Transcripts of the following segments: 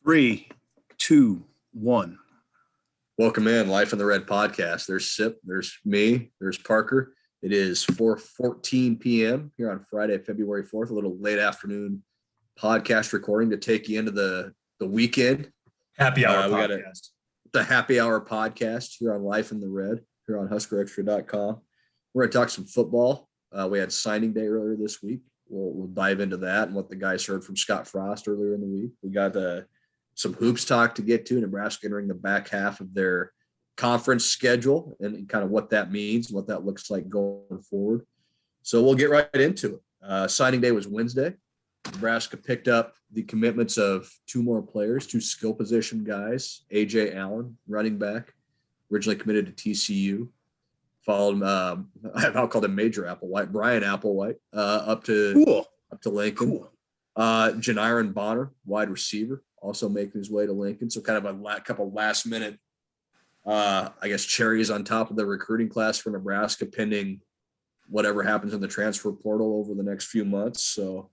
Three, two, one. Welcome in, Life in the Red podcast. There's Sip, there's me, there's Parker. It is 4:14 p.m. here on Friday, February 4th, a little late afternoon podcast recording to take you into the weekend. Happy hour We got podcast. the happy hour podcast here on Life in the Red, here on HuskerExtra.com. We're going to talk some football. We had signing day earlier this week. We'll dive into that and what the guys heard from Scott Frost earlier in the week. We got some hoops talk to get to. Nebraska entering the back half of their conference schedule and kind of what that means, what that looks like going forward. So we'll get right into it. Signing day was Wednesday. Nebraska picked up the commitments of two more players, two skill position guys, A.J. Allen, running back, originally committed to TCU, followed, I've called him Major Applewhite, Brian Applewhite, up to Lincoln. Cool. Janiron Bonner, wide receiver, also making his way to Lincoln. So kind of a couple last minute, cherries on top of the recruiting class for Nebraska, pending whatever happens in the transfer portal over the next few months. So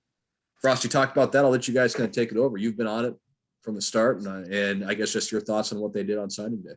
Frost, you talked about that. I'll let you guys kind of take it over. You've been on it from the start, and I guess just your thoughts on what they did on signing day.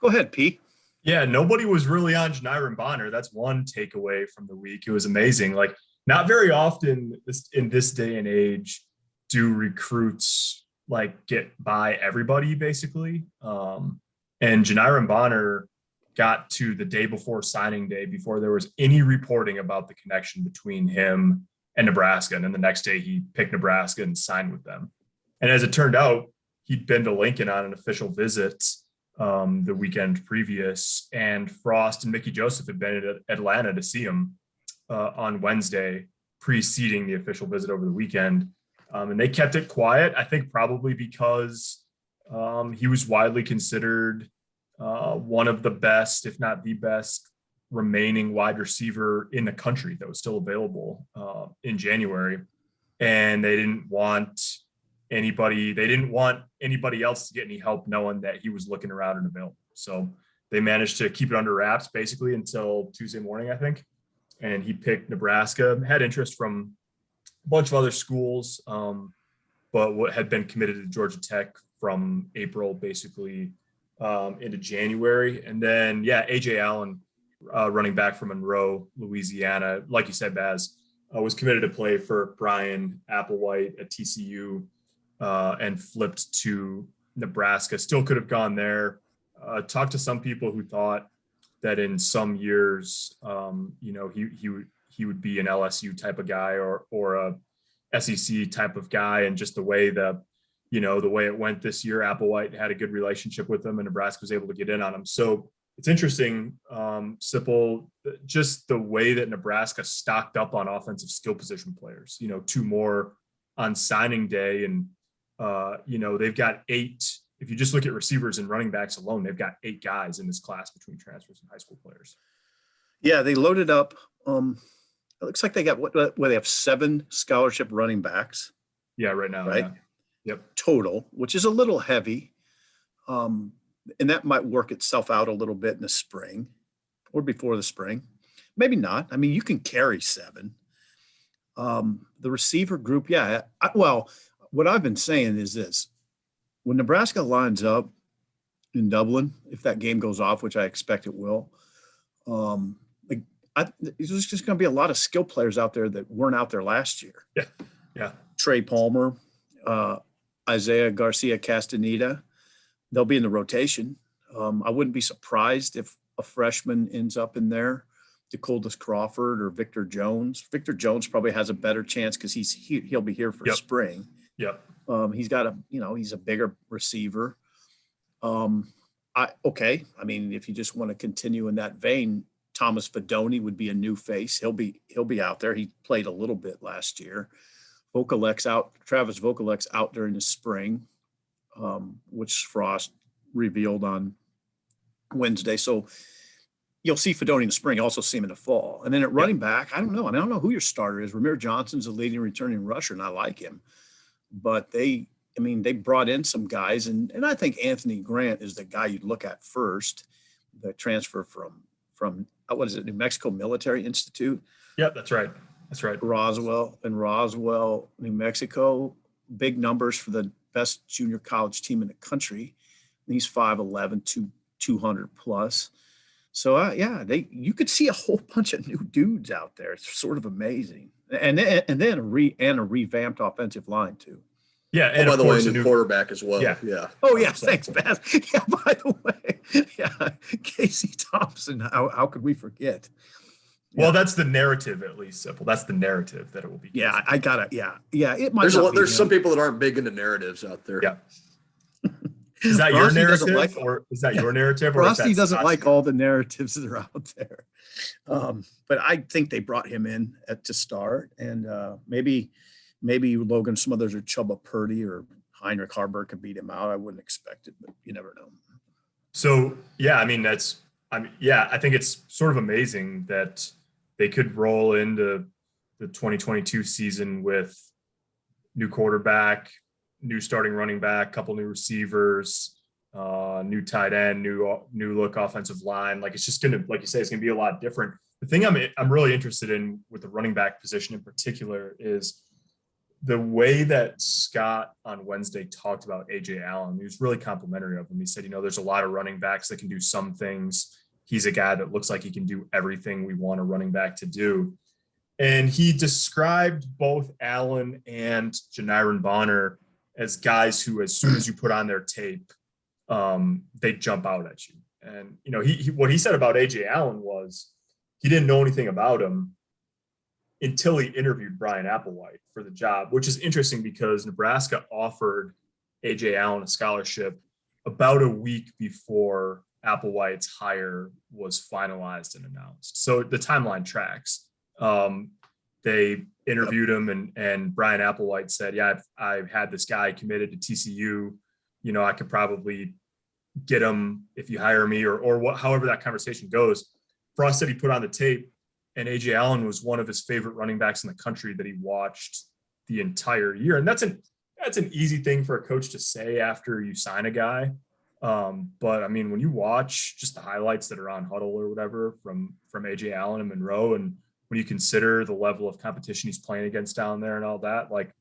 Go ahead, Pete. Yeah, nobody was really on Janiron Bonner. That's one takeaway from the week. It was amazing. Like, not very often in this day and age do recruits like get by everybody, basically. And Janiron Bonner got to the day before signing day before there was any reporting about the connection between him and Nebraska. And then the next day he picked Nebraska and signed with them. And as it turned out, he'd been to Lincoln on an official visit the weekend previous, and Frost and Mickey Joseph had been at Atlanta to see him on Wednesday, preceding the official visit over the weekend. And they kept it quiet, I think probably because he was widely considered one of the best, if not the best, remaining wide receiver in the country that was still available in January. And they didn't want anybody else to get any help knowing that he was looking around and available. So they managed to keep it under wraps basically until Tuesday morning, I think. And he picked Nebraska, had interest from a bunch of other schools, but what had been committed to Georgia Tech from April basically into January. And then, A.J. Allen, running back from Monroe, Louisiana, like you said, Baz, was committed to play for Brian Applewhite at TCU and flipped to Nebraska. Still could have gone there. Talked to some people who thought that in some years, he would be an LSU type of guy or a SEC type of guy. And just the way it went this year, Applewhite had a good relationship with him and Nebraska was able to get in on him. So it's interesting, Sipple, just the way that Nebraska stocked up on offensive skill position players, two more on signing day. And, they've got 8. If you just look at receivers and running backs alone, they've got 8 guys in this class between transfers and high school players. Yeah, they loaded up. It looks like they got they have 7 scholarship running backs. Yeah, right now. Right. Yeah. Yep. Total, which is a little heavy. And that might work itself out a little bit in the spring or before the spring. Maybe not. I mean, you can carry 7. The receiver group. Yeah. What I've been saying is this: when Nebraska lines up in Dublin, if that game goes off, which I expect it will, there's just going to be a lot of skill players out there that weren't out there last year. Yeah. Trey Palmer, Isaiah Garcia Castaneda, they'll be in the rotation. I wouldn't be surprised if a freshman ends up in there, DeColdis Crawford or Victor Jones. Victor Jones probably has a better chance because he'll be here for spring. Yep. He's got he's a bigger receiver. I mean, if you just want to continue in that vein, Thomas Fedoni would be a new face. He'll be out there. He played a little bit last year. Travis Vokalek's out during the spring, which Frost revealed on Wednesday. So you'll see Fedoni in the spring. You'll also see him in the fall. And then at running back, I don't know. I don't know who your starter is. Ramir Johnson's a leading returning rusher, and I like him. But they brought in some guys, and I think Anthony Grant is the guy you'd look at first, the transfer from New Mexico Military Institute. Yeah, that's right. That's right. Roswell, New Mexico. Big numbers for the best junior college team in the country. He's 5'11", 200 plus. So you could see a whole bunch of new dudes out there. It's sort of amazing, and then a revamped offensive line too. Yeah, and by of the way, course, a new quarterback as well. Yeah. Oh yeah, thanks, Baz. Yeah, by the way, Casey Thompson. How could we forget? Well, that's the narrative, at least, Simple. That's the narrative that it will be. Yeah, I gotta. Yeah. It might. There's some people that aren't big into narratives out there. Yeah. Is that your narrative, or is that your narrative? Rusty doesn't like all the narratives that are out there. But I think they brought him in to start, and maybe Logan Smothers or Chubba Purdy or Heinrich Haarberg could beat him out. I wouldn't expect it, but you never know. So yeah, I think it's sort of amazing that they could roll into the 2022 season with new quarterback, new starting running back, couple new receivers, new tight end, new look offensive line. Like it's just gonna, like you say, it's gonna be a lot different. The thing I'm really interested in with the running back position in particular is the way that Scott on Wednesday talked about AJ Allen. He was really complimentary of him. He said, there's a lot of running backs that can do some things. He's a guy that looks like he can do everything we want a running back to do. And he described both Allen and Janiran Bonner as guys who, as soon as you put on their tape, they jump out at you. And, what he said about AJ Allen was he didn't know anything about him until he interviewed Brian Applewhite for the job, which is interesting because Nebraska offered AJ Allen a scholarship about a week before Applewhite's hire was finalized and announced. So the timeline tracks. They interviewed him and Brian Applewhite said, I've had this guy committed to TCU. I could probably get him if you hire me or however that conversation goes. Frost said he put on the tape and AJ Allen was one of his favorite running backs in the country that he watched the entire year. And that's an easy thing for a coach to say after you sign a guy. But I mean, when you watch just the highlights that are on Huddle or whatever from AJ Allen and Monroe, and when you consider the level of competition he's playing against down there and all that, like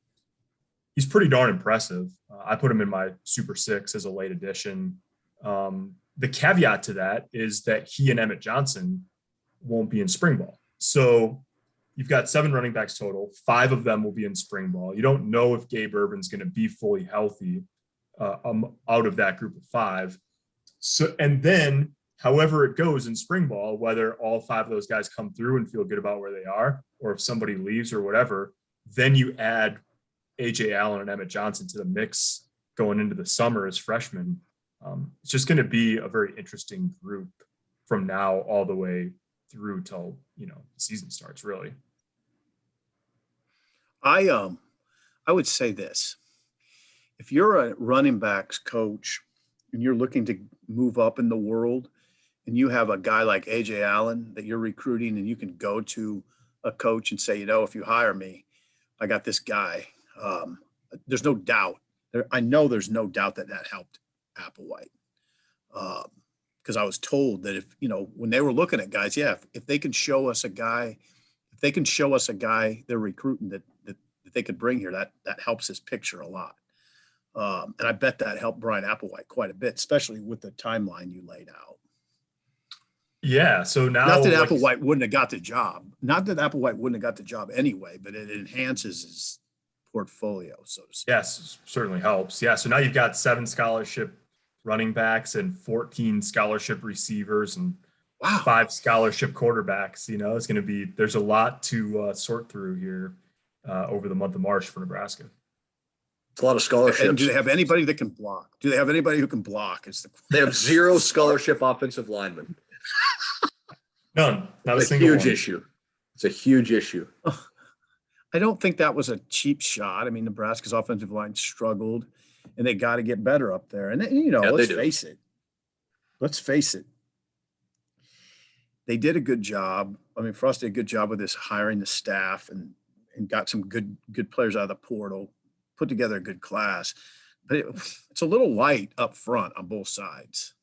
he's pretty darn impressive. I put him in my Super Six as a late addition. The caveat to that is that he and Emmett Johnson won't be in spring ball. So you've got 7 running backs total. 5 of them will be in spring ball. You don't know if Gabe Urban's going to be fully healthy out of that group of 5. So, and then however it goes in spring ball, whether all 5 of those guys come through and feel good about where they are, or if somebody leaves or whatever, then you add AJ Allen and Emmett Johnson to the mix going into the summer as freshmen. It's just going to be a very interesting group from now all the way through till, the season starts, really. I would say this. If you're a running backs coach and you're looking to move up in the world and you have a guy like AJ Allen that you're recruiting and you can go to a coach and say, if you hire me, I got this guy. There's no doubt. I know there's no doubt that helped Applewhite. Because I was told that if, when they were looking at guys, if they can show us a guy, they're recruiting that they could bring here, that helps his picture a lot. And I bet that helped Brian Applewhite quite a bit, especially with the timeline you laid out. Yeah. So now, not that Applewhite wouldn't have got the job anyway, but it enhances his portfolio, so to speak. Yes, certainly helps. Yeah. So now you've got 7 scholarship running backs and 14 scholarship receivers and 5 scholarship quarterbacks. It's going to be, there's a lot to sort through here over the month of March for Nebraska. It's a lot of scholarships. And do they have anybody that can block? Do they have anybody who can block? They have 0 scholarship offensive linemen. None. Not a single huge issue. It's a huge issue. I don't think that was a cheap shot. I mean, Nebraska's offensive line struggled, and they got to get better up there. And let's face it. They did a good job. I mean, Frost did a good job with this hiring the staff and got some good players out of the portal, put together a good class. But it's a little light up front on both sides.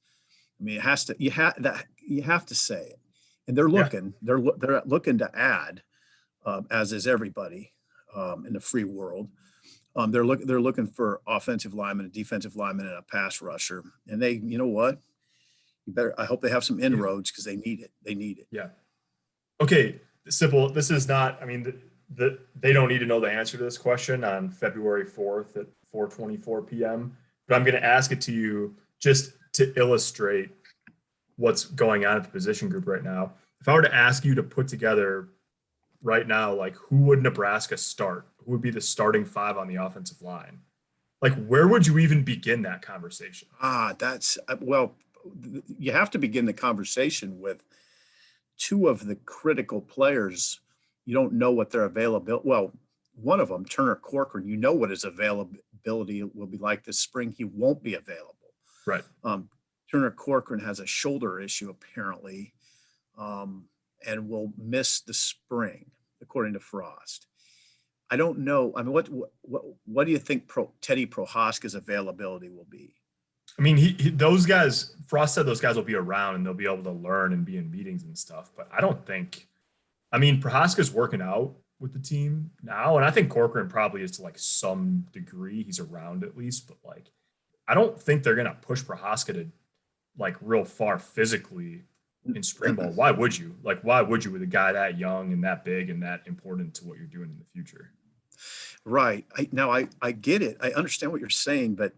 I mean, you have to say it. And they're looking, they're looking to add, as is everybody in the free world. They're looking for offensive lineman, a defensive lineman, and a pass rusher. And they, you know what? I hope they have some inroads because they need it. They need it. Yeah. Okay. Simple. This is not, I mean, they don't need to know the answer to this question on February 4th at 4:24 p.m. But I'm going to ask it to you just to illustrate what's going on at the position group right now. If I were to ask you to put together right now, like who would Nebraska start? Who would be the starting five on the offensive line? Like, where would you even begin that conversation? Well, you have to begin the conversation with two of the critical players. You don't know what their availability. Well, one of them, Turner Corcoran, you know what his availability will be like this spring. He won't be available. Right. Turner Corcoran has a shoulder issue apparently, and will miss the spring, according to Frost. I don't know. I mean, what do you think Teddy Prohaska's availability will be? I mean, those guys, Frost said those guys will be around and they'll be able to learn and be in meetings and stuff. But I don't think, I mean, Prohaska's working out with the team now. And I think Corcoran probably is to like some degree. He's around at least. But like, I don't think they're going to push Prohaska to like real far physically in spring ball. Why would you? Like, why would you with a guy that young and that big and that important to what you're doing in the future? Right. I get it. I understand what you're saying, but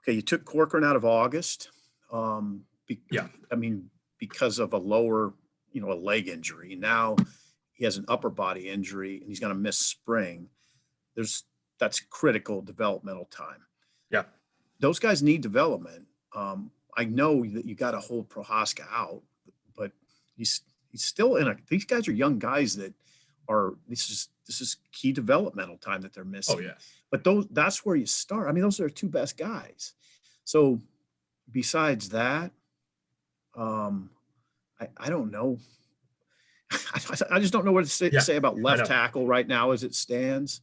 okay, you took Corcoran out of August. Yeah. I mean, because of a leg injury. Now he has an upper body injury and he's going to miss spring. That's critical developmental time. Yeah. Those guys need development. I know that you got to hold Prohaska out, but he's still these guys are young guys that this is key developmental time that they're missing. Oh yeah. But that's where you start. I mean, those are the two best guys. So besides that, I don't know. I just don't know what to say about left tackle right now as it stands.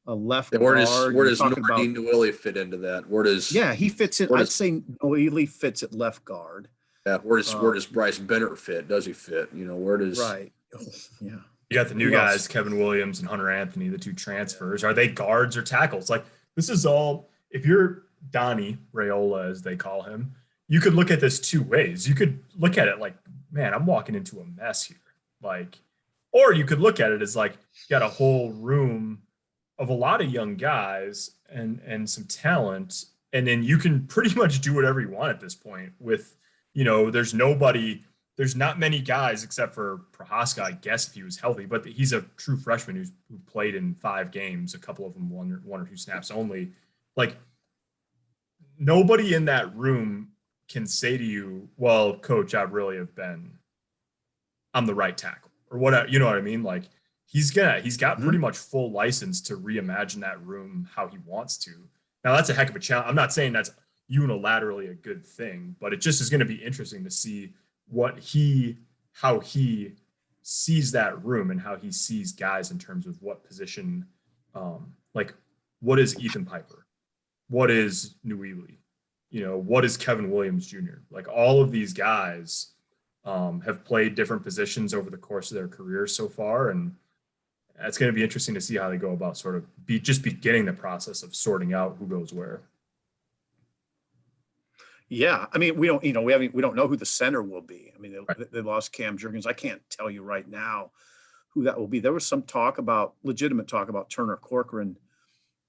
A left guard. Where does Nordine Noeli fit into that? He fits in. I'd say Noeli fits at left guard. Yeah. Where does Bryce Bennett fit? Does he fit? Where does right? Oh, yeah. You got the new guys, Kevin Williams and Hunter Anthony, the two transfers. Are they guards or tackles? Like, this is all, if you're Donnie Raiola, as they call him, you could look at this two ways. You could look at it like, man, I'm walking into a mess here. Like, or you could look at it as like, you got a whole room of a lot of young guys and some talent. And then you can pretty much do whatever you want at this point with, there's not many guys except for Prohaska, I guess, if he was healthy, but he's a true freshman who played in 5 games, a couple of them one or two snaps only. Like, nobody in that room can say to you, well, coach, I'm the right tackle or whatever. You know what I mean? Like, he's got pretty much full license to reimagine that room how he wants to. Now, that's a heck of a challenge. I'm not saying that's unilaterally a good thing, but it just is going to be interesting to see how he sees that room and how he sees guys in terms of what position, like what is Ethan Piper? What is Nuili? What is Kevin Williams Jr.? Like, all of these guys have played different positions over the course of their careers so far. And it's going to be interesting to see how they go about sort of beginning the process of sorting out who goes where. Yeah, I mean, we don't know who the center will be. I mean, they lost Cam Jurgens. I can't tell you right now who that will be. There was some legitimate talk about Turner Corcoran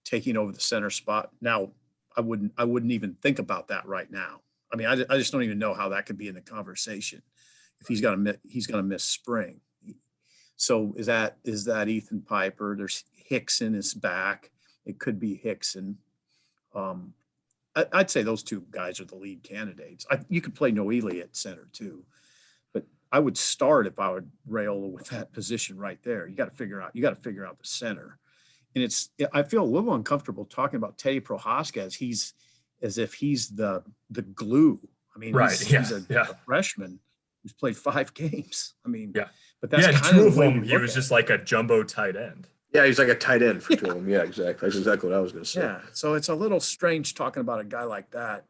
taking over the center spot. Now, I wouldn't even think about that right now. I mean, I just don't even know how that could be in the conversation if he's going to miss spring. So is that Ethan Piper? There's Hickson is back. It could be Hickson. I'd say those two guys are the lead candidates. You could play Noeli at center too, but I would start if I were Raiola with that position right there. You got to figure out the center, and I feel a little uncomfortable talking about Teddy Prohaska as if he's the glue. I mean, he's a freshman who's played 5 games. I mean, but that's kind 2 of of them. He was just like a jumbo tight end. Yeah, he's like a tight end for 2 of them. Yeah, exactly. That's exactly what I was going to say. Yeah, so it's a little strange talking about a guy like that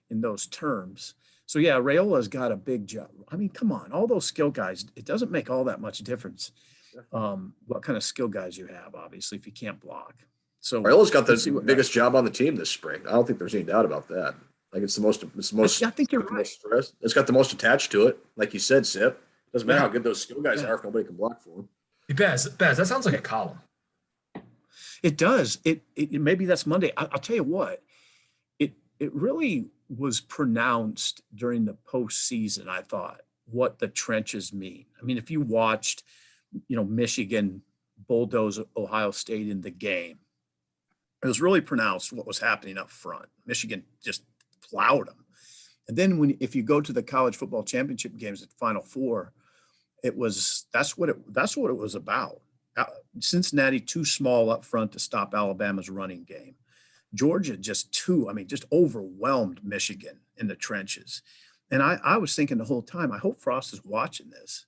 in those terms. So yeah, Raiola's got a big job. I mean, come on, all those skill guys. It doesn't make all that much difference what kind of skill guys you have. Obviously, if you can't block. So Raiola's got let's see the what biggest job on the team this spring. I don't think there's any doubt about that. Like it's the most. I think you're got the right. most stress. It's got the most attached to it. Like you said, Sip. Doesn't matter Yeah. how good those skill guys Yeah. are if nobody can block for them. Hey, Baz, that sounds like a column. It does. It maybe that's Monday. I'll tell you what. It really was pronounced during the postseason. I thought what the trenches mean. I mean, if you watched, Michigan bulldoze Ohio State in the game, it was really pronounced what was happening up front. Michigan just plowed them. And then if you go to the college football championship games at Final Four, that's what it was about. Cincinnati too small up front to stop Alabama's running game. Georgia just overwhelmed Michigan in the trenches. And I was thinking the whole time, I hope Frost is watching this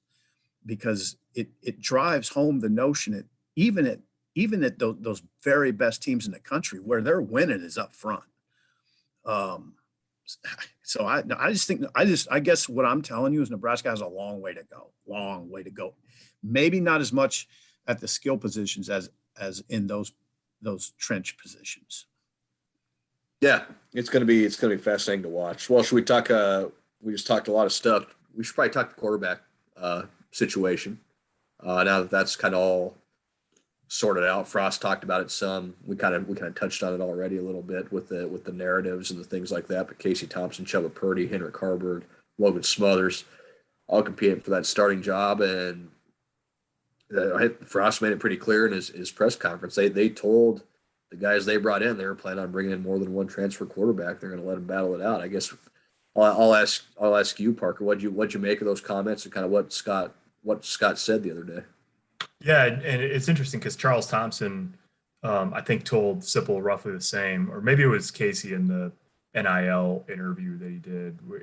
because it drives home the notion that even at those very best teams in the country, where they're winning is up front. So I guess what I'm telling you is Nebraska has a long way to go. Maybe not as much at the skill positions as in those trench positions. Yeah, it's gonna be fascinating to watch. Well, should we talk? We just talked a lot of stuff. We should probably talk the quarterback situation. Now that that's kind of all sorted out, Frost talked about it some. We kind of touched on it already a little bit with the narratives and the things like that. But Casey Thompson, Chuba Purdy, Henrik Harburg, Logan Smothers, all competing for that starting job. And Frost made it pretty clear in his press conference. They told the guys they brought in they were planning on bringing in more than one transfer quarterback. They're going to let them battle it out. I guess I'll ask you, Parker. What'd you make of those comments and kind of what Scott said the other day? Yeah, and it's interesting because Charles Thompson, I think, told Sipple roughly the same, or maybe it was Casey in the NIL interview that he did. Where,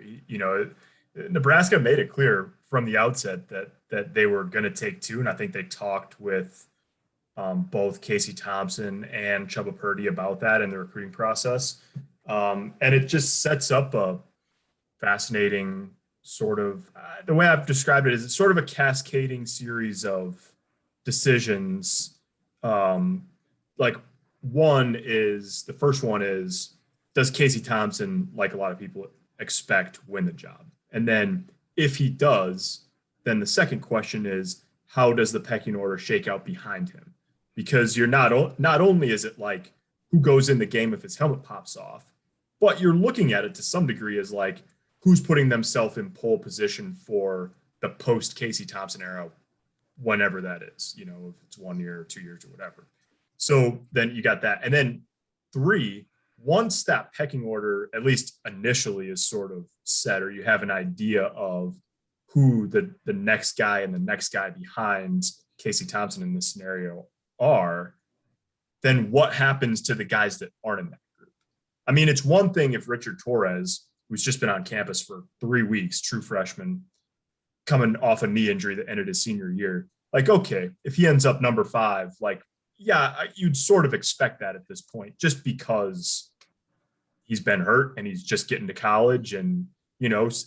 Nebraska made it clear from the outset that they were going to take two, and I think they talked with both Casey Thompson and Chuba Purdy about that in the recruiting process, and it just sets up a fascinating sort of the way I've described it is it's sort of a cascading series of decisions. Like the first one is, does Casey Thompson, like a lot of people expect, win the job? And then if he does, then the second question is, how does the pecking order shake out behind him? Because you're not only is it like who goes in the game if his helmet pops off, but you're looking at it to some degree as like who's putting themselves in pole position for the post Casey Thompson era, whenever that is, if it's 1 year or 2 years or whatever. So then you got that. And then 3, once that pecking order, at least initially, is sort of set, or you have an idea of who the next guy and the next guy behind Casey Thompson in this scenario are, then what happens to the guys that aren't in that group? I mean, it's one thing if Richard Torres, who's just been on campus for 3 weeks, true freshman, coming off a knee injury that ended his senior year, like, okay, if he ends up number 5, like, yeah, you'd sort of expect that at this point, just because he's been hurt and he's just getting to college and,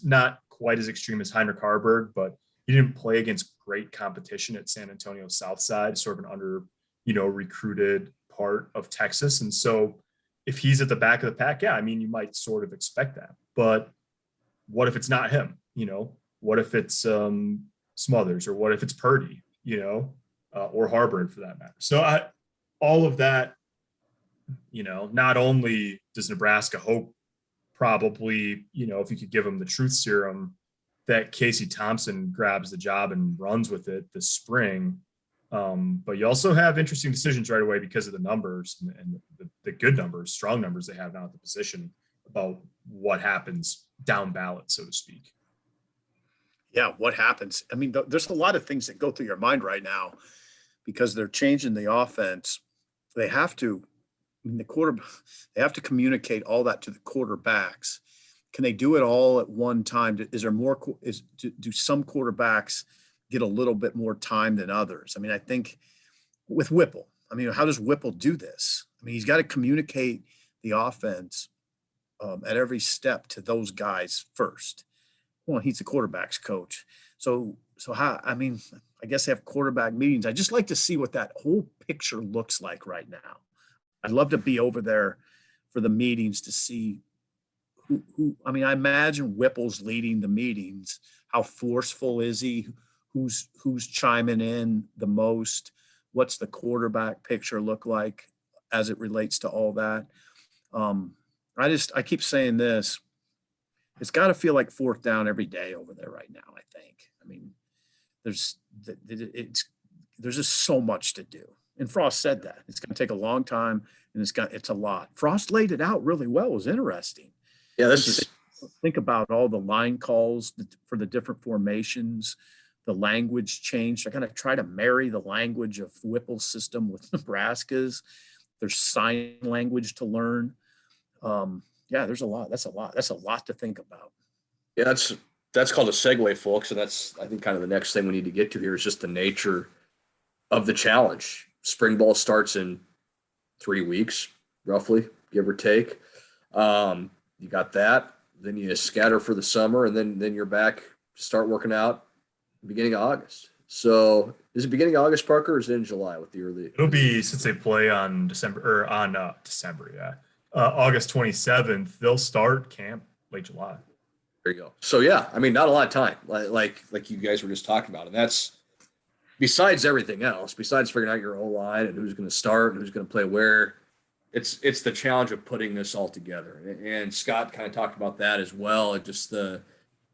not quite as extreme as Heinrich Harburg, but he didn't play against great competition at San Antonio Southside, sort of an under, recruited part of Texas. And so if he's at the back of the pack, yeah, I mean, you might sort of expect that. But what if it's not him? What if it's Smothers, or what if it's Purdy, or Harburg for that matter? So all of that, not only does Nebraska hope probably, if you could give them the truth serum, that Casey Thompson grabs the job and runs with it this spring. But you also have interesting decisions right away because of the numbers and the good numbers, strong numbers they have now at the position about what happens down ballot, so to speak. Yeah, what happens? I mean, there's a lot of things that go through your mind right now because they're changing the offense. They have to, they have to communicate all that to the quarterbacks. Can they do it all at one time? Is there more? Do some quarterbacks get a little bit more time than others? I mean, I think with Whipple, how does Whipple do this? I mean, he's got to communicate the offense at every step to those guys first. Well, he's the quarterback's coach. So how, I guess they have quarterback meetings. I just like to see what that whole picture looks like right now. I'd love to be over there for the meetings to see who. I mean, I imagine Whipple's leading the meetings. How forceful is he? Who's chiming in the most? What's the quarterback picture look like as it relates to all that? I keep saying this. It's got to feel like fourth down every day over there right now. I think. I mean, there's just so much to do. And Frost said that it's going to take a long time, and it's a lot. Frost laid it out really well. It was interesting. Yeah, Think about all the line calls for the different formations, the language changed. I kind of try to marry the language of Whipple's system with Nebraska's. There's sign language to learn. There's a lot. That's a lot. That's a lot to think about. Yeah, that's called a segue, folks. And that's, I think, kind of the next thing we need to get to here is just the nature of the challenge. Spring ball starts in 3 weeks, roughly, give or take. You got that. Then you scatter for the summer, and then you're back, start working out beginning of August. So is it beginning of August, Parker, or is it in July with the early? It'll be, since they play on August 27th, they'll start camp late July. There you go. So yeah, I mean, not a lot of time, like you guys were just talking about, and that's besides everything else, besides figuring out your O-line and who's going to start and who's going to play where. It's the challenge of putting this all together, and Scott kind of talked about that as well. Just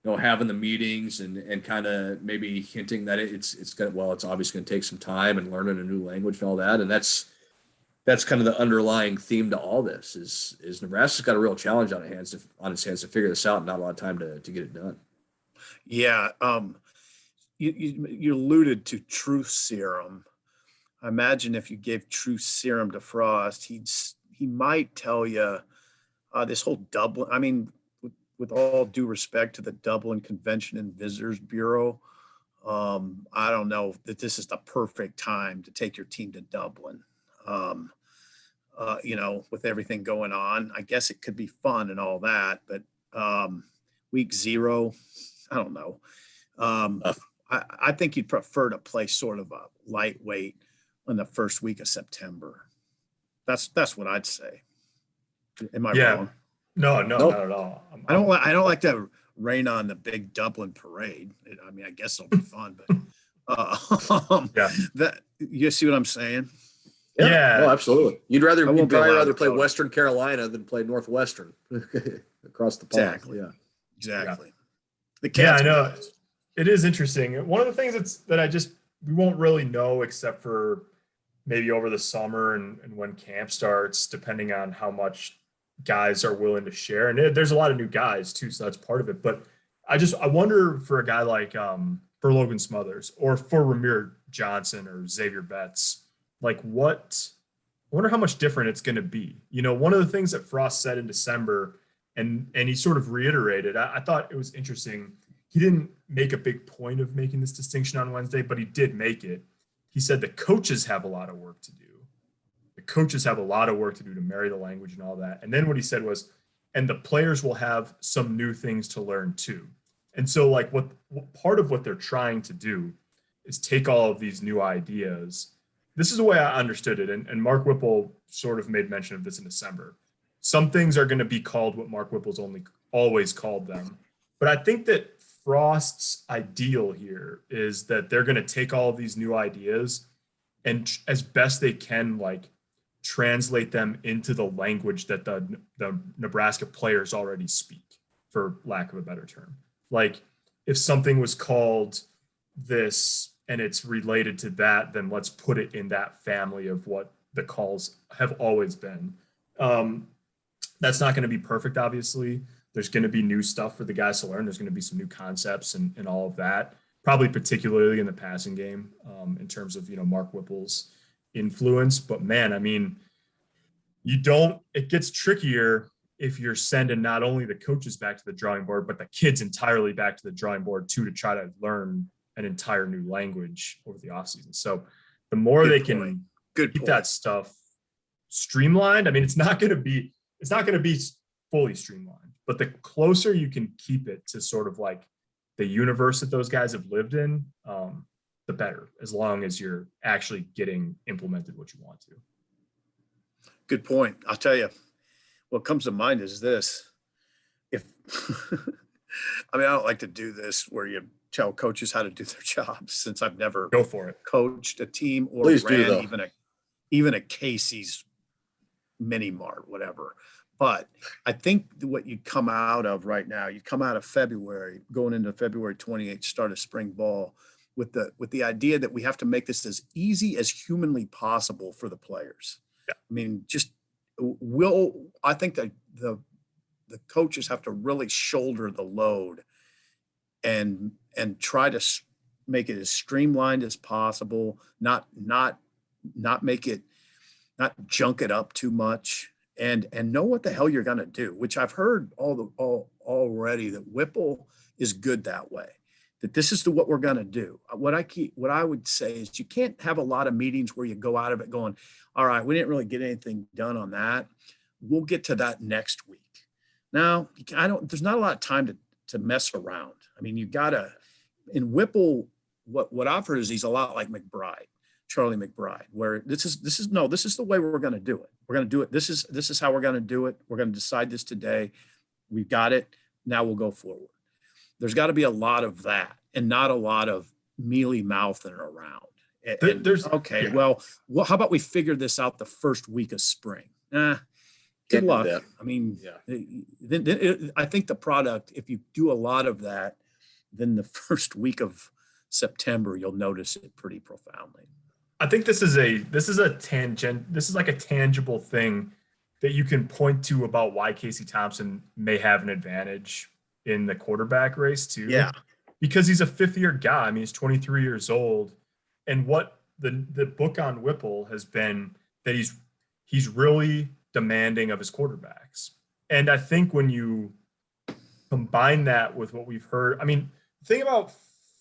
having the meetings and kind of maybe hinting that it's obviously going to take some time and learning a new language and all that, and that's kind of the underlying theme to all this. Is Nebraska's got a real challenge on its hands to figure this out, and not a lot of time to get it done. Yeah, you alluded to truth serum. I imagine if you gave truth serum to Frost, he might tell you this whole Dublin. I mean, with all due respect to the Dublin Convention and Visitors Bureau, I don't know that this is the perfect time to take your team to Dublin. With everything going on, I guess it could be fun and all that, but week 0, I don't know. I think you'd prefer to play sort of a lightweight in the first week of September. That's what I'd say. Am I wrong? No, not at all. I don't like to rain on the big Dublin parade. I mean, I guess it'll be fun, but that you see what I'm saying? Yeah. No, absolutely. You'd probably rather play Dakota. Western Carolina than play Northwestern across the pond. Exactly. Yeah. Exactly. I know. It is interesting. One of the things we won't really know except for maybe over the summer and when camp starts, depending on how much guys are willing to share. And there's a lot of new guys too, so that's part of it. But I wonder for a guy like for Logan Smothers or for Ramir Johnson or Xavier Betts, I wonder how much different it's going to be. One of the things that Frost said in December, and he sort of reiterated, I thought it was interesting. He didn't make a big point of making this distinction on Wednesday, but he did make it. He said the coaches have a lot of work to do. The coaches have a lot of work to do to marry the language and all that. And then what he said was, and the players will have some new things to learn too. And so what part of what they're trying to do is take all of these new ideas. This is the way I understood it. And Mark Whipple sort of made mention of this in December. Some things are going to be called what Mark Whipple's always called them. But I think that Frost's ideal here is that they're going to take all of these new ideas and as best they can, translate them into the language that the Nebraska players already speak, for lack of a better term. If something was called this and it's related to that, then let's put it in that family of what the calls have always been. That's not going to be perfect, obviously. There's going to be new stuff for the guys to learn. There's going to be some new concepts and all of that, probably particularly in the passing game in terms of, Mark Whipple's influence. But man, I mean, it gets trickier if you're sending not only the coaches back to the drawing board, but the kids entirely back to the drawing board too, to try to learn an entire new language over the offseason. So the more they can keep that stuff streamlined, I mean, it's not going to be fully streamlined, but the closer you can keep it to sort of the universe that those guys have lived in, the better, as long as you're actually getting implemented what you want to. Good point. I'll tell you, what comes to mind is this. If, I mean, I don't like to do this where you tell coaches how to do their jobs, since I've never Go for it. coached a team or Please do, ran though. even a Casey's mini mart, whatever. But I think what you come out of right now, you come out of February, going into February 28th, start of spring ball, with the idea that we have to make this as easy as humanly possible for the players. Yeah. I mean, I think that the coaches have to really shoulder the load and try to make it as streamlined as possible, not make it, not junk it up too much, and know what the hell you're going to do, which I've heard already, that Whipple is good that way, that this is what we're going to do. What I would say is, you can't have a lot of meetings where you go out of it going, all right, we didn't really get anything done on that. We'll get to that next week. Now, there's not a lot of time to mess around. I mean, you gotta, in Whipple, what I've heard is he's a lot like Charlie McBride, where this is the way we're going to do it. We're going to do it. This is how we're going to do it. We're going to decide this today. We've got it. Now we'll go forward. There's got to be a lot of that, and not a lot of mealy mouthing around. Well, how about we figure this out the first week of spring? Good luck. I mean, I think the product, if you do a lot of that, then the first week of September, you'll notice it pretty profoundly. I think this is like a tangible thing that you can point to about why Casey Thompson may have an advantage in the quarterback race too. Yeah. Because he's a fifth-year guy. I mean, he's 23 years old. And what the book on Whipple has been, that he's really demanding of his quarterbacks. And I think when you combine that with what we've heard, I mean, the thing about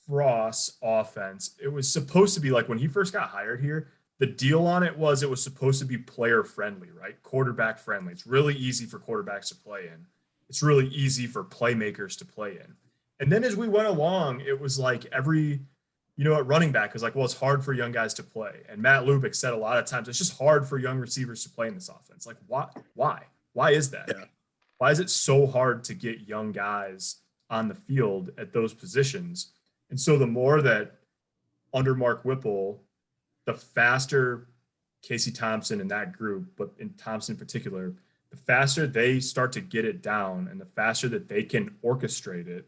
Frost's offense, it was supposed to be like, when he first got hired here, the deal on it was supposed to be player friendly, right? Quarterback friendly. It's really easy for quarterbacks to play in. It's really easy for playmakers to play in. And then as we went along, it was like at running back was like, well, it's hard for young guys to play. And Matt Lubick said a lot of times, it's just hard for young receivers to play in this offense. Like, why is that? Yeah. Why is it so hard to get young guys on the field at those positions? And so the more that under Mark Whipple, the faster Casey Thompson and that group, but in Thompson in particular, the faster they start to get it down and the faster that they can orchestrate it,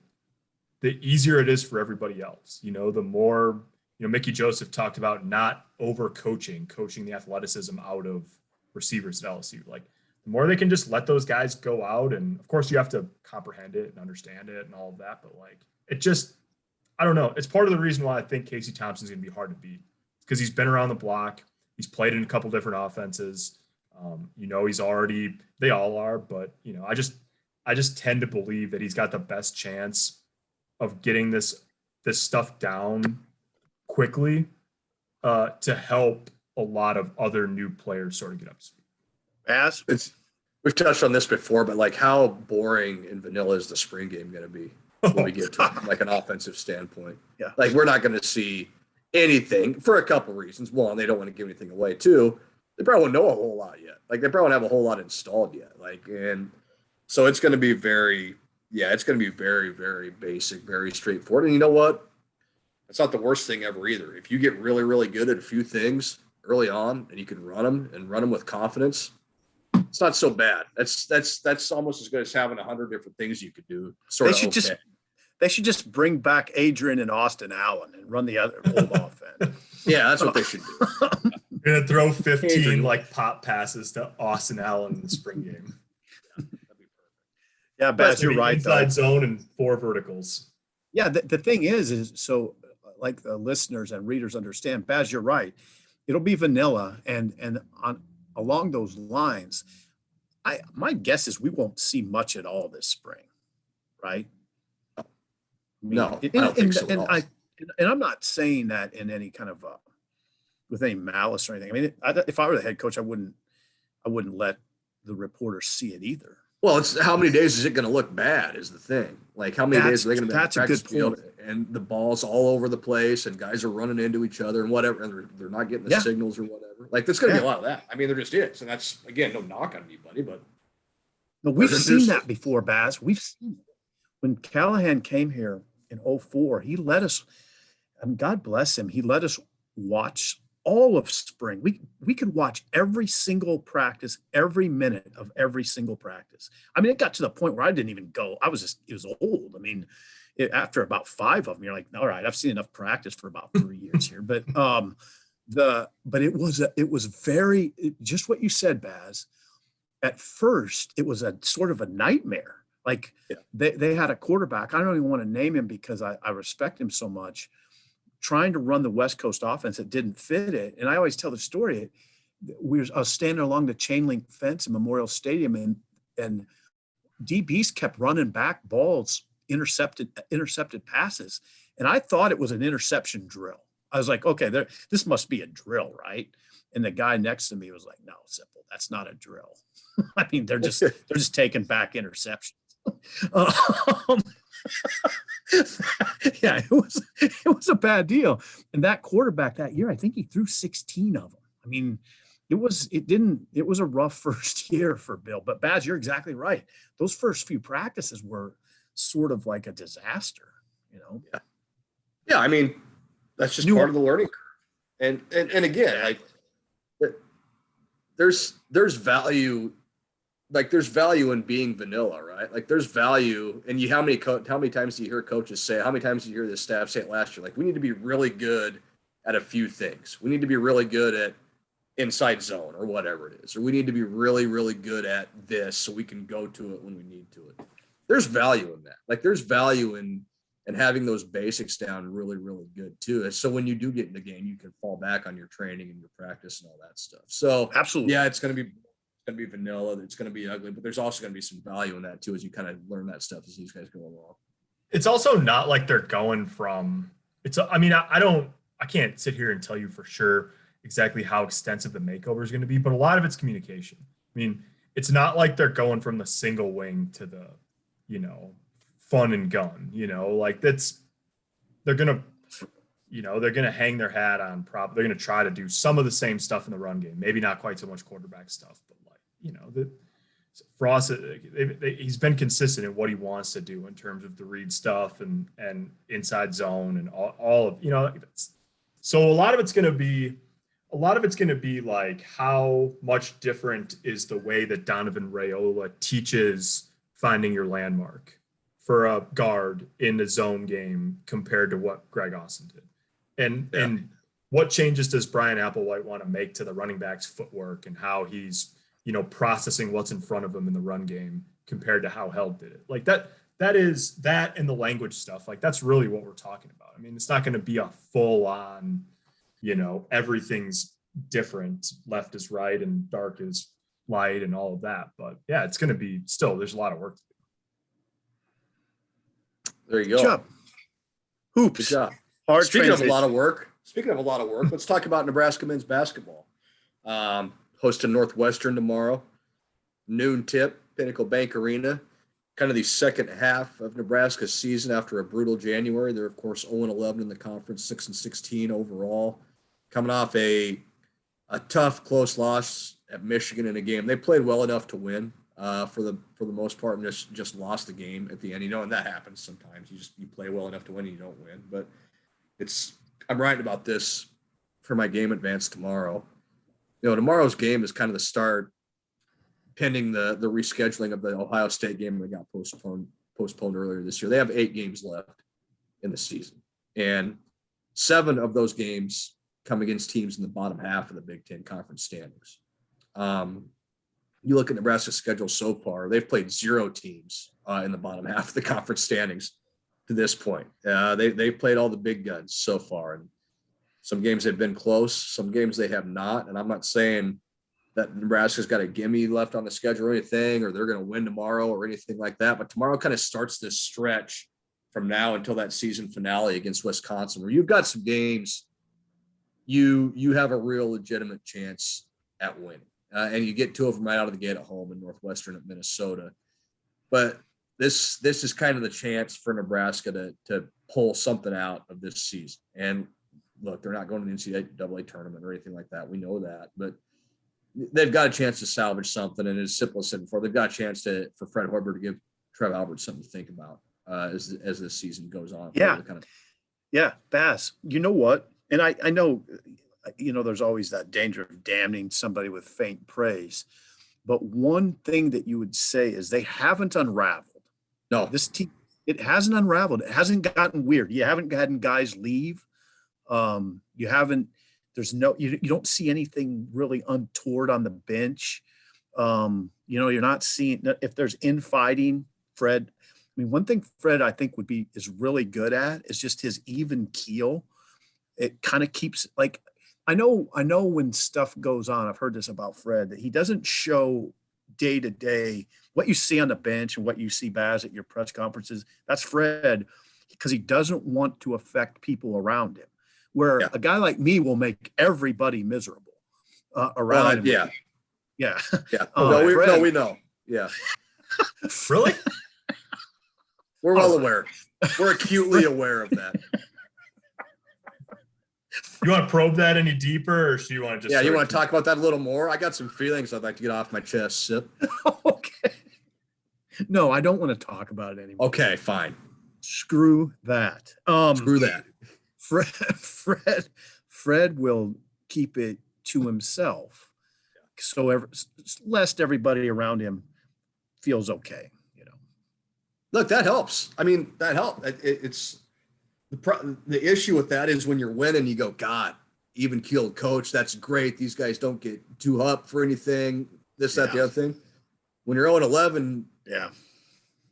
the easier it is for everybody else. The more, Mickey Joseph talked about not coaching the athleticism out of receivers at LSU. Like, the more they can just let those guys go out, and of course you have to comprehend it and understand it and all of that, but like, it just, I don't know. It's part of the reason why I think Casey Thompson's going to be hard to beat, because he's been around the block. He's played in a couple different offenses. They all are, but I just tend to believe that he's got the best chance of getting this stuff down quickly to help a lot of other new players sort of get up to speed. We've touched on this before, but like, how boring and vanilla is the spring game going to be when we get to like an offensive standpoint? Yeah. Like, we're not going to see anything for a couple reasons. One, they don't want to give anything away. Two, they probably won't know a whole lot yet. Like, they probably won't have a whole lot installed yet. Like, and so it's going to be very, very basic, very straightforward. And you know what? It's not the worst thing ever either. If you get really, really good at a few things early on and you can run them with confidence, it's not so bad. That's almost as good as having 100 different things you could do. They should just bring back Adrian and Austin Allen and run the other old offense. Yeah, that's what they should do. You're going to throw 15 like pop passes to Austin Allen in the spring game. Yeah, Baz, you're right. Inside zone and 4 verticals. Yeah, the thing is so like the listeners and readers understand, Baz, you're right. It'll be vanilla, and along those lines, my guess is we won't see much at all this spring, right? I mean, no, I don't think so. And I'm not saying that in any kind of with any malice or anything. I mean, if I were the head coach, I wouldn't let the reporters see it either. Well, it's how many days is it going to look bad is the thing. Like how many days are they going to be on the That's a good practice field point. and the ball's all over the place and guys are running into each other and whatever, and they're not getting the Yeah. signals or whatever. Like there's going to be Yeah. a lot of that. I mean, there just is, and that's again no knock on anybody, but No, we've seen there's that before, Baz. We've seen it. When Callahan came here in '04, he let us, and God bless him, he let us watch all of spring. We could watch every single practice, every minute of every single practice. I mean, it got to the point where I didn't even go. It was old. I mean, after about 5 of them, you're like, all right, I've seen enough practice for about 3 years here. But it was very just what you said, Baz. At first, it was a sort of a nightmare. Like yeah. they had a quarterback. I don't even want to name him because I respect him so much, trying to run the West Coast offense that didn't fit it. And I always tell the story. I was standing along the chain link fence in Memorial Stadium, and DBs kept running back balls, intercepted passes, and I thought it was an interception drill. I was like, okay, this must be a drill, right? And the guy next to me was like, no, Simple, that's not a drill. I mean, they're just taking back interceptions. Um, yeah, it was a bad deal. And that quarterback that year, I think he threw 16 of them. I mean, it was a rough first year for Bill. But Baz, you're exactly right. Those first few practices were sort of like a disaster, you know? Yeah. Yeah, I mean, that's just part of the learning curve. And again, like there's value. Like there's value in being vanilla, right? Like there's value. And how many times do you hear coaches say, how many times do you hear the staff say it last year? Like we need to be really good at a few things. We need to be really good at inside zone or whatever it is. Or we need to be really, really good at this so we can go to it when we need to it. There's value in that. Like there's value in having those basics down really, really good too. So when you do get in the game, you can fall back on your training and your practice and all that stuff. So absolutely, yeah, it's going to be vanilla. It's going to be ugly, but there's also going to be some value in that too, as you kind of learn that stuff as these guys go along. It's also not like they're going from I mean, I can't sit here and tell you for sure exactly how extensive the makeover is going to be, but a lot of it's communication. I mean, it's not like they're going from the single wing to the, fun and gun, like they're going to hang their hat on they're going to try to do some of the same stuff in the run game. Maybe not quite so much quarterback stuff, but Frost, he's been consistent in what he wants to do in terms of the read stuff and inside zone and all of, so a lot of it's going to be like how much different is the way that Donovan Raiola teaches finding your landmark for a guard in the zone game compared to what Greg Austin did. And what changes does Brian Applewhite want to make to the running back's footwork and how he's, processing what's in front of him in the run game compared to how Held did it. Like that is that and the language stuff. Like that's really what we're talking about. I mean, it's not going to be a full on, everything's different. Left is right and dark is light and all of that. But yeah, it's going to be there's a lot of work to do. There you go. Good job. Hoops. Good job. Speaking of a lot of work, let's talk about Nebraska men's basketball. Hosting Northwestern tomorrow, noon tip, Pinnacle Bank Arena. Kind of the second half of Nebraska's season after a brutal January. They're, of course, 0-11 in the conference, 6-16 overall. Coming off a tough, close loss at Michigan in a game. They played well enough to win for the most part and just lost the game at the end. And that happens sometimes. You play well enough to win and you don't win. But I'm writing about this for my game advance tomorrow. Tomorrow's game is kind of the start pending the rescheduling of the Ohio State game that got postponed earlier this year. They have 8 games left in the season. And 7 of those games come against teams in the bottom half of the Big Ten conference standings. You look at Nebraska's schedule so far, they've played 0 teams in the bottom half of the conference standings to this point. They've played all the big guns so far. And some games have been close, some games they have not. And I'm not saying that Nebraska's got a gimme left on the schedule or anything, or they're going to win tomorrow or anything like that. But tomorrow kind of starts this stretch from now until that season finale against Wisconsin, where you've got some games you have a real legitimate chance at winning. And you get 2 of them right out of the gate at home in Northwestern at Minnesota. But this is kind of the chance for Nebraska to pull something out of this season. And look, they're not going to the NCAA tournament or anything like that. We know that, but they've got a chance to salvage something. And as simple as I said before, they've got a chance for Fred Hoiberg to give Trev Alberts something to think about as this season goes on. Yeah. Yeah. Bass, you know what? And I know, there's always that danger of damning somebody with faint praise. But one thing that you would say is they haven't unraveled. No, this team, it hasn't unraveled. It hasn't gotten weird. You haven't gotten guys leave. You haven't, you don't see anything really untoward on the bench. You're not seeing, if there's infighting, Fred. I mean, one thing Fred, I think is really good at is just his even keel. It kind of keeps I know when stuff goes on, I've heard this about Fred, that he doesn't show day to day what you see on the bench and what you see, Baz, at your press conferences. That's Fred, because he doesn't want to affect people around him. Where a guy like me will make everybody miserable around him. Yeah. Yeah. Yeah. We know. Yeah. Really? We're well aware. We're acutely aware of that. You want to probe that any deeper, or do you want to just? Yeah, you want to talk about that a little more? I got some feelings I'd like to get off my chest, Sip. Okay. No, I don't want to talk about it anymore. Okay, fine. Screw that. Screw that. Fred will keep it to himself, so lest everybody around him feels okay. Look, that helps. I mean, that helps. It's the issue with that is when you're winning, you go, God, even keeled coach. That's great. These guys don't get too up for anything. This, that, the other thing. When you're 0-11,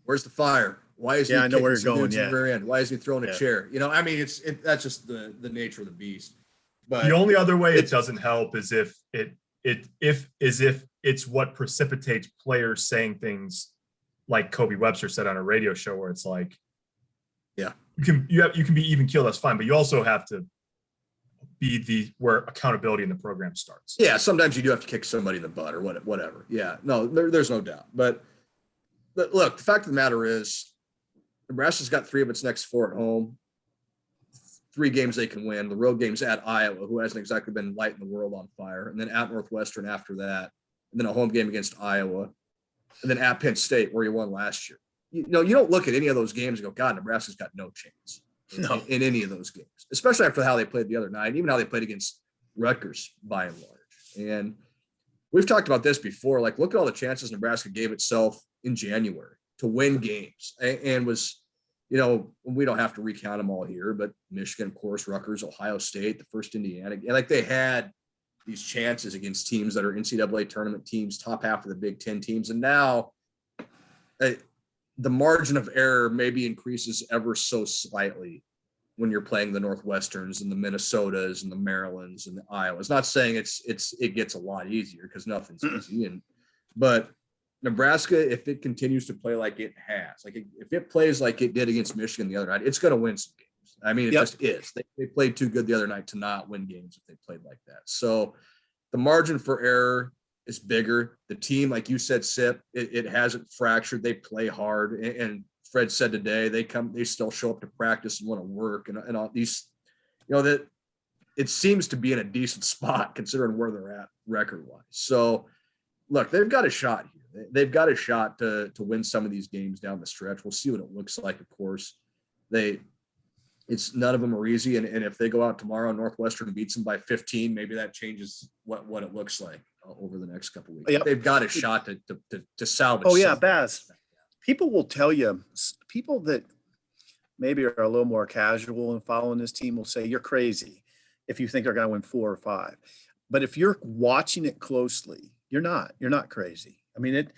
where's the fire? Why is he I know where you're going. Yeah. Very end? Why is he throwing a chair? I mean, that's just the nature of the beast. But the only other way it doesn't help is if it's what precipitates players saying things like Kobe Webster said on a radio show, where it's like, you can be even keeled, that's fine, but you also have to be where accountability in the program starts. Yeah, sometimes you do have to kick somebody in the butt or whatever. Yeah, no, there's no doubt. But look, the fact of the matter is, Nebraska's got 3 of its next 4 at home. 3 games they can win. The road game's at Iowa, who hasn't exactly been lighting the world on fire, and then at Northwestern after that, and then a home game against Iowa, and then at Penn State, where you won last year. You don't look at any of those games and go, God, Nebraska's got no chance in any of those games, especially after how they played the other night, even how they played against Rutgers by and large. And we've talked about this before. Like, look at all the chances Nebraska gave itself in January to win games, and was, we don't have to recount them all here, but Michigan, of course, Rutgers, Ohio State, the first Indiana. Like, they had these chances against teams that are NCAA tournament teams, top half of the Big Ten teams. And now the margin of error maybe increases ever so slightly when you're playing the Northwesterns and the Minnesotas and the Marylands and the Iowas. Not saying it gets a lot easier, because nothing's easy. But Nebraska, if it continues to play like it has, if it plays like it did against Michigan the other night, it's going to win some games. I mean, it just is. They played too good the other night to not win games if they played like that. So the margin for error is bigger. The team, like you said, Sip, it hasn't fractured. They play hard. And Fred said today, they still show up to practice and want to work, and all these, that it seems to be in a decent spot considering where they're at record-wise. So look, they've got a shot here. They've got a shot to win some of these games down the stretch. We'll see what it looks like, of course. It's none of them are easy. And if they go out tomorrow, Northwestern beats them by 15, maybe that changes what it looks like over the next couple of weeks. Yep. They've got a shot to salvage. Oh yeah, Baz. People will tell you, people that maybe are a little more casual in following this team will say you're crazy if you think they're going to win 4 or 5. But if you're watching it closely, you're not crazy. I mean,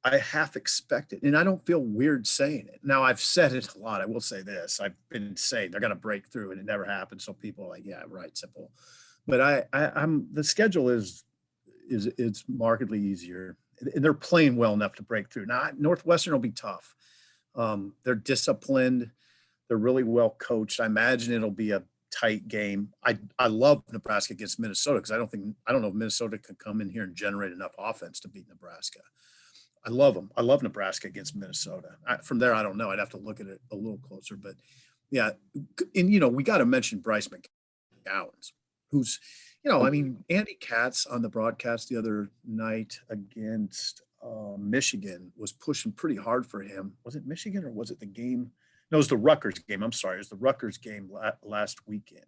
I half expect it, and I don't feel weird saying it. Now, I've said it a lot. I will say this. I've been saying they're going to break through, and it never happened. So people are like, yeah, right, simple. But I'm the schedule is markedly easier. They're playing well enough to break through. Now, Northwestern will be tough. They're disciplined. They're really well coached. I imagine it'll be a tight game. I love Nebraska against Minnesota, because I don't know if Minnesota can come in here and generate enough offense to beat Nebraska. I love them. I love Nebraska against Minnesota. From there, I don't know. I'd have to look at it a little closer, but yeah. And, we got to mention Bryce McGowan, who's, I mean, Andy Katz on the broadcast the other night against Michigan was pushing pretty hard for him. Was it Michigan or was it the game? No, it was the Rutgers game. I'm sorry. It was the Rutgers game last weekend.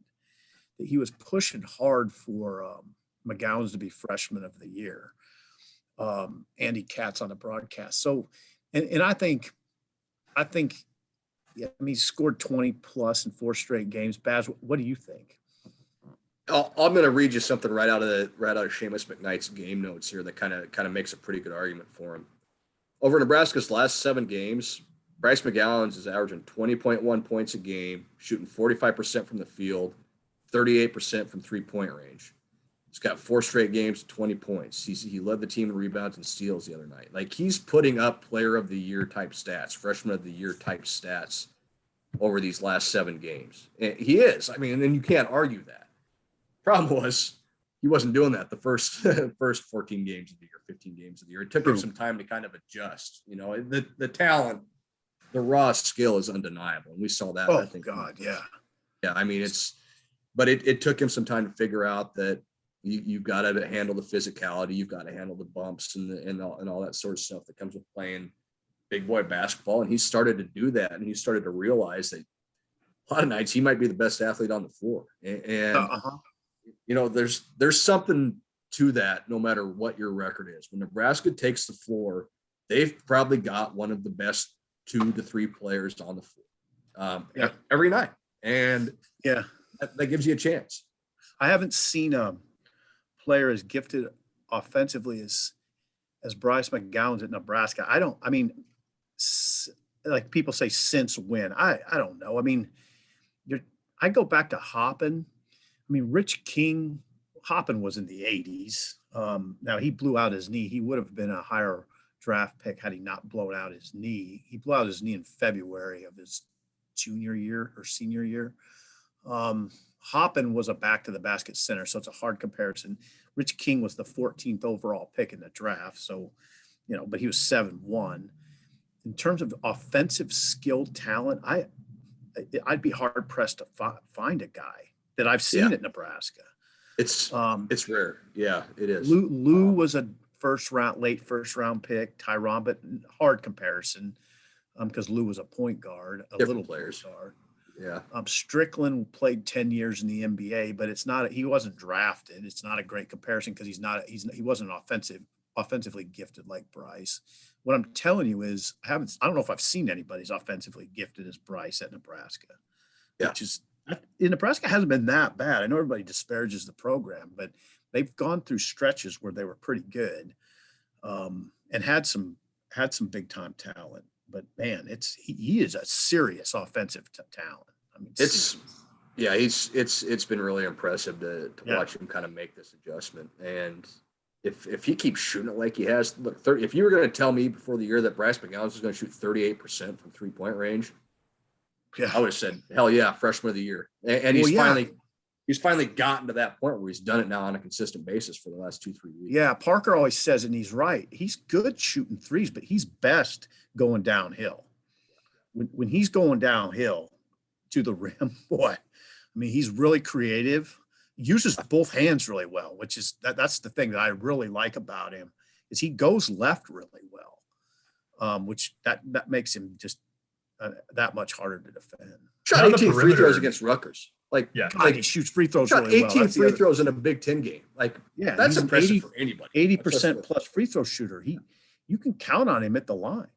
That he was pushing hard for McGowan's to be freshman of the year. Andy Katz on the broadcast. So, and I think, yeah, I mean, he scored 20 plus in 4 straight games. Baz, what do you think? I'm going to read you something right out of Seamus McKnight's game notes here that kind of makes a pretty good argument for him. Over Nebraska's last 7 games, Bryce McGowan's is averaging 20.1 points a game, shooting 45% from the field, 38% from 3-point range. He's got 4 straight games, 20 points. He led the team in rebounds and steals the other night. Like, he's putting up player of the year type stats, freshman of the year type stats over these last 7 games. And he is. I mean, and you can't argue that. Problem was, he wasn't doing that the first 14 games of the year, 15 games of the year. It took him some time to kind of adjust. The talent, the raw skill is undeniable, and we saw that. Oh, I think. God, yeah. Yeah, I mean, but it took him some time to figure out that you've got to handle the physicality, you've got to handle the bumps and all that sort of stuff that comes with playing big boy basketball. And he started to do that, and he started to realize that a lot of nights he might be the best athlete on the floor. And there's something to that no matter what your record is. When Nebraska takes the floor, they've probably got one of the best 2 to 3 players on the floor every night. And yeah, that gives you a chance. I haven't seen a player as gifted offensively as Bryce McGowan's at Nebraska. Like people say, since when? I don't know. I mean, I go back to Hoppen. I mean, Rich King, Hoppen was in the 80s. Now he blew out his knee. He would have been a higher draft pick had he not blown out his knee. He blew out his knee in February of his junior year or senior year. Hoppen was a back to the basket center, so it's a hard comparison. Rich King was the 14th overall pick in the draft, so but he was 7'1". In terms of offensive skill talent, I'd be hard pressed to find a guy that I've seen at Nebraska. It's rare. Yeah, it is. Lou was a late first round pick. Tyron, but hard comparison because Lou was a point guard, Different players. Point guard. Yeah. Strickland played 10 years in the NBA, but he wasn't drafted. It's not a great comparison because he wasn't offensively gifted like Bryce. What I'm telling you is I don't know if I've seen anybody as offensively gifted as Bryce at Nebraska. Yeah. Which is in Nebraska hasn't been that bad. I know everybody disparages the program, but they've gone through stretches where they were pretty good and had some big time talent. But man, he is a serious offensive talent. I mean, it's been really impressive to watch him kind of make this adjustment. And if he keeps shooting it like he has, look, if you were going to tell me before the year that Bryce McGowan was going to shoot 38% from 3-point range, I would have said, hell yeah, freshman of the year. And he's finally gotten to that point where he's done it now on a consistent basis for the last 2-3 weeks. Yeah, Parker always says, and he's right, he's good shooting threes, but he's best going downhill. When he's going downhill to the rim, boy, I mean, he's really creative, uses both hands really well, which is that's the thing that I really like about him is he goes left really well, which that makes him just that much harder to defend. Shot 18 free throws against Rutgers. God, he shoots free throws shot really well. 18 free throws in a Big Ten game. That's impressive for anybody. 80% plus free throw shooter. You can count on him at the line.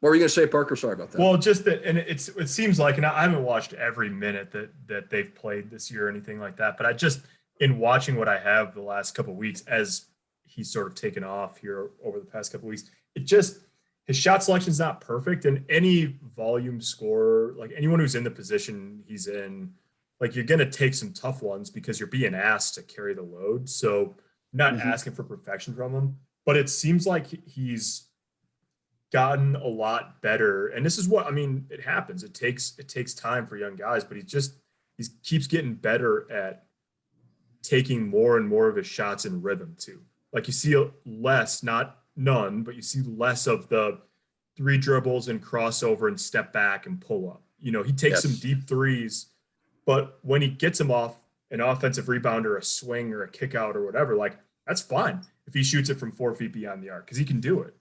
What were you going to say, Parker? Sorry about that. Well, just that, and it seems like, and I haven't watched every minute that they've played this year or anything like that, but I just, in watching what I have the last couple of weeks, as he's sort of taken off here over the past couple of weeks, his shot selection is not perfect, and any volume scorer, like anyone who's in the position he's in, like you're going to take some tough ones because you're being asked to carry the load. So not asking for perfection from him, but it seems like he's gotten a lot better. And this is what, I mean, it happens. It takes time for young guys, but he keeps getting better at taking more and more of his shots in rhythm too. Like you see less, not none, but you see less of the 3 dribbles and crossover and step back and pull up. He takes some deep threes, but when he gets them off an offensive rebound or a swing or a kick out or whatever, like that's fine if he shoots it from 4 feet beyond the arc because he can do it.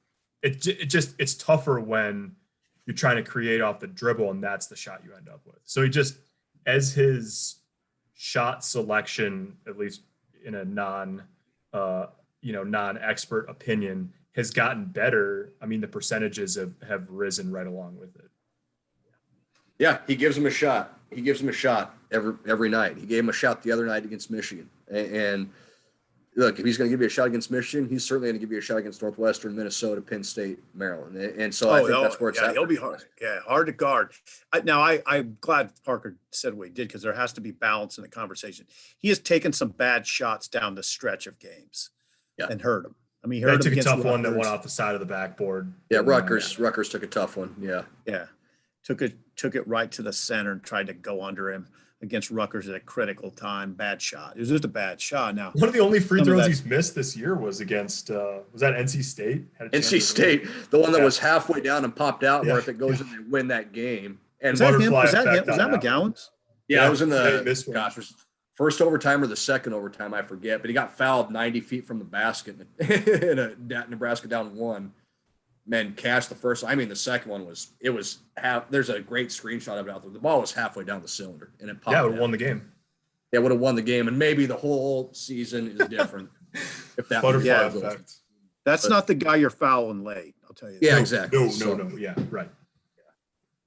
It's tougher when you're trying to create off the dribble and that's the shot you end up with. So he just, as his shot selection, at least in a non-expert opinion, has gotten better. I mean, the percentages have risen right along with it. Yeah, he gives him a shot. He gives him a shot every night. He gave him a shot the other night against Michigan. And look, if he's going to give you a shot against Michigan, he's certainly going to give you a shot against Northwestern, Minnesota, Penn State, Maryland. And so I think that's where it's at. He'll be hard. Yeah, hard to guard. I'm glad Parker said what he did because there has to be balance in the conversation. He has taken some bad shots down the stretch of games and hurt him. I mean, he took a tough one that went off the side of the backboard. Yeah, Rutgers took a tough one. Yeah. Yeah. Took it right to the center and tried to go under him against Rutgers at a critical time. Bad shot. It was just a bad shot. Now, one of the only free throws he's missed this year was against was that NC State? NC State, the one that was halfway down and popped out, where if it goes in, they win that game. And was that him? Was that McGowan's? Yeah, it was in the first overtime or the second overtime, I forget. But he got fouled 90 feet from the basket in a Nebraska down 1. Man, cashed the first. I mean, the second one was half. There's a great screenshot of it out there. The ball was halfway down the cylinder, and it popped. Yeah, it would have won the game. Yeah, would have won the game, and maybe the whole season is different if that butterfly effect. That's not the guy you're fouling late. I'll tell you. Yeah, exactly. No. Yeah, right.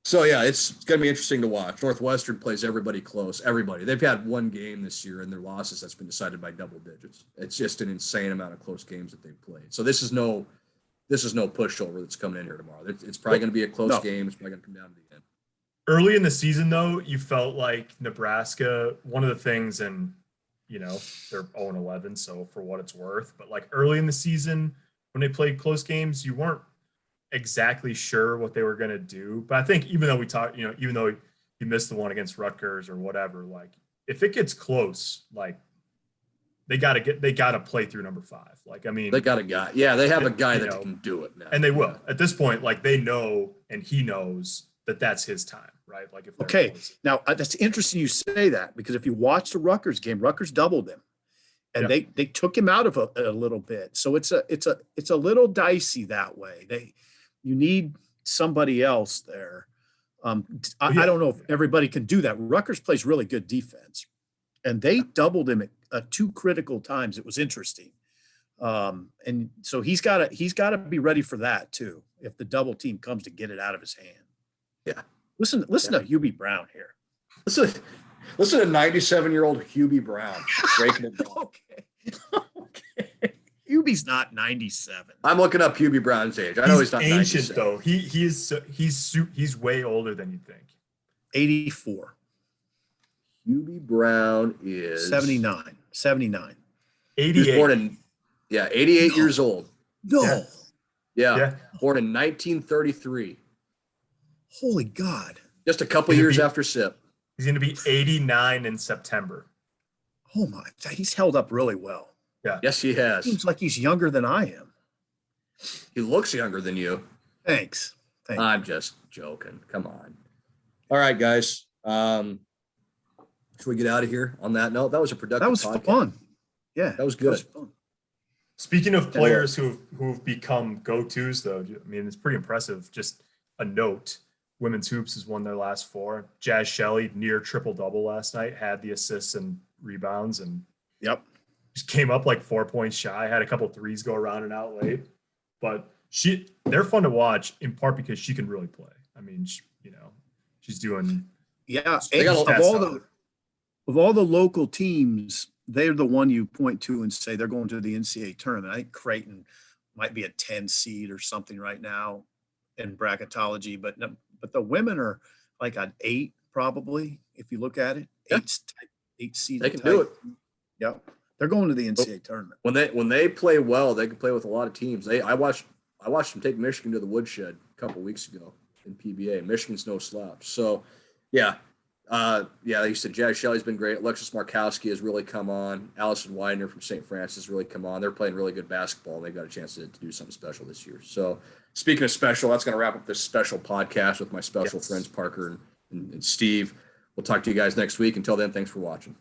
So yeah, it's going to be interesting to watch. Northwestern plays everybody close. Everybody. They've had one game this year in their losses that's been decided by double digits. It's just an insane amount of close games that they've played. So this is no pushover that's coming in here tomorrow. It's probably going to be a close game. It's probably going to come down to the end. Early in the season, though, you felt like Nebraska, one of the things, and, they're 0-11, so for what it's worth, but like early in the season, when they played close games, you weren't exactly sure what they were going to do. But I think even though even though you missed the one against Rutgers or whatever, like if it gets close, like they got to play through number 5. Like, I mean, they got a guy. Yeah, they have a guy that can do it now. And they will. At this point, like they know, and he knows that that's his time, right? Like if now that's interesting you say that, because if you watch the Rutgers game, Rutgers doubled him, and they took him out of a little bit. So it's a little dicey that way. You need somebody else there. I don't know if everybody can do that. Rutgers plays really good defense, and they doubled him at 2 critical times. It was interesting. And so he's got to be ready for that too. If the double team comes to get it out of his hand. Yeah. Listen to Hubie Brown here. Listen to 97-year-old Hubie Brown breaking it down. Okay. Hubie's not 97. I'm looking up Hubie Brown's age. I know he's not ancient 97. though. He's way older than you'd think. 84. Hubie Brown is 79. 88. He was born in 88 years old. No. Yeah. Born in 1933. Holy God. Just a couple years after SIP. He's going to be 89 in September. Oh my, he's held up really well. Yeah. Yes, he has. Seems like he's younger than I am. He looks younger than you. Thanks. I'm just joking. Come on. All right, guys. Should we get out of here on that note? That was a productive podcast. Fun. Yeah. That was good. That was fun. Speaking of players who've become go-tos, though, I mean, it's pretty impressive. Just a note. Women's hoops has won their last 4. Jazz Shelley, near triple-double last night, had the assists and rebounds, and just came up like 4 points shy, had a couple threes go around and out late. But they're fun to watch, in part because she can really play. I mean, she's doing of all the local teams, they're the one you point to and say they're going to the NCAA tournament. I think Creighton might be a 10 seed or something right now in bracketology, but the women are like an 8 probably, if you look at it. 8 seed. They can do it. Yep. They're going to the NCAA tournament. When they play well, they can play with a lot of teams. I watched them take Michigan to the woodshed a couple weeks ago in PBA. Michigan's no slouch. So, yeah, Yeah, like you said, Jazz Shelley's been great. Alexis Markowski has really come on. Allison Widener from St. Francis has really come on. They're playing really good basketball. They've got a chance to do something special this year. So, speaking of special, that's going to wrap up this special podcast with my special friends, Parker and Steve. We'll talk to you guys next week. Until then, thanks for watching.